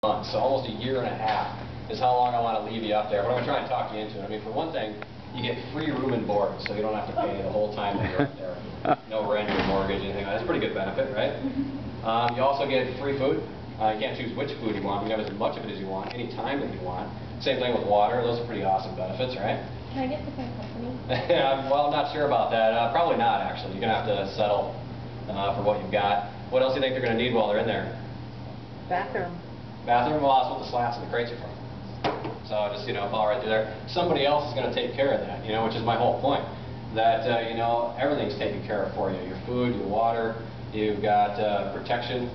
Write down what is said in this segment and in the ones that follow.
months, so almost a year and a half is how long I want to leave you up there. But I'm going to try and talk you into it. I mean, for one thing, you get free room and board, so you don't have to pay the whole time that you're up there. No rent or mortgage, anything like that. That's a pretty good benefit, right? You also get free food. You can't choose which food you want. You can have as much of it as you want, any time that you want. Same thing with water. Those are pretty awesome benefits, right? Can I get different company? Well, I'm not sure about that. Probably not, actually. You're going to have to settle for what you've got. What else do you think they're going to need while they're in there? Bathroom. Bathroom? Well, that's what the slats and the crates are for. So just, fall right through there. Somebody else is going to take care of that, which is my whole point. That, everything's taken care of for you. Your food, your water, you've got protection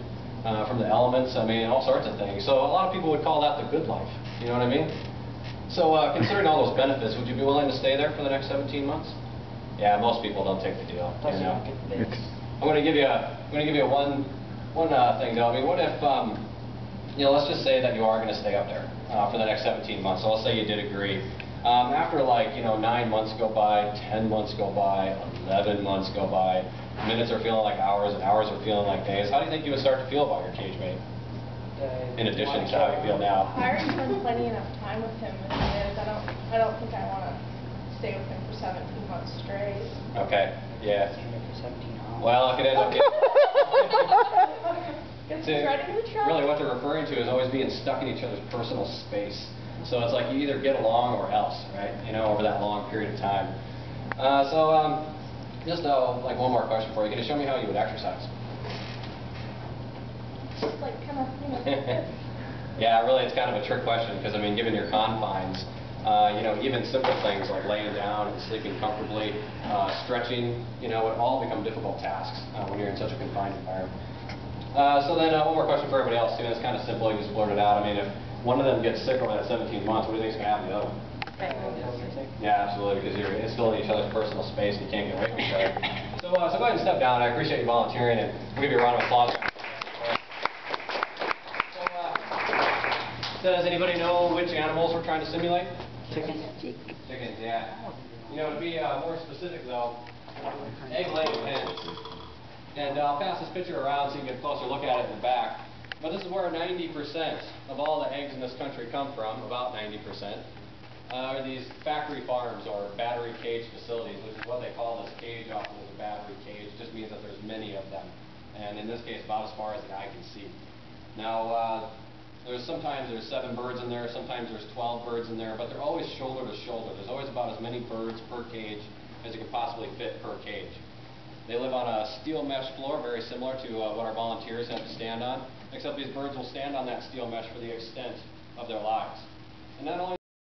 from the elements. I mean, all sorts of things. So a lot of people would call that the good life. You know what I mean? So considering all those benefits, would you be willing to stay there for the next 17 months? Yeah, most people don't take the deal. I'm going to give you one thing though. I mean, what if let's just say that you are going to stay up there for the next 17 months. So let's say you did agree. After 9 months go by, 10 months go by, 11 months go by, minutes are feeling like hours and hours are feeling like days. How do you think you would start to feel about your cage mate? In addition to how you feel now. I already spent plenty enough time with him as it is. I don't think I want to stay with him for 17 months straight. Okay. Yeah. Well, it could end up really what they're referring to is always being stuck in each other's personal space. So it's like you either get along or else, right? Over that long period of time. Just like one more question for you. Can you show me how you would exercise? Like kind of, Yeah, really, it's kind of a trick question because, given your confines, even simple things like laying down and sleeping comfortably, stretching, would all become difficult tasks when you're in such a confined environment. One more question for everybody else, too, and it's kind of simple, you just blurt it out. If one of them gets sick over that 17 months, what do you think is going to happen to the other one? Yeah, absolutely, because you're still in each other's personal space and you can't get away from each other. So go ahead and step down. I appreciate you volunteering, and we'll give you a round of applause. Does anybody know which animals we're trying to simulate? Chickens. Chickens, yeah. To be more specific though, egg-laying hens. And I'll pass this picture around so you can get a closer look at it in the back. But this is where 90% of all the eggs in this country come from, about 90%. Are these factory farms or battery cage facilities, which is what they call this cage often as a battery cage. It just means that there's many of them. And in this case, about as far as the eye can see. Now, sometimes there's 7 birds in there, sometimes there's 12 birds in there, but they're always shoulder to shoulder. There's always about as many birds per cage as you can possibly fit per cage. They live on a steel mesh floor, very similar to what our volunteers have to stand on, except these birds will stand on that steel mesh for the extent of their lives. And not only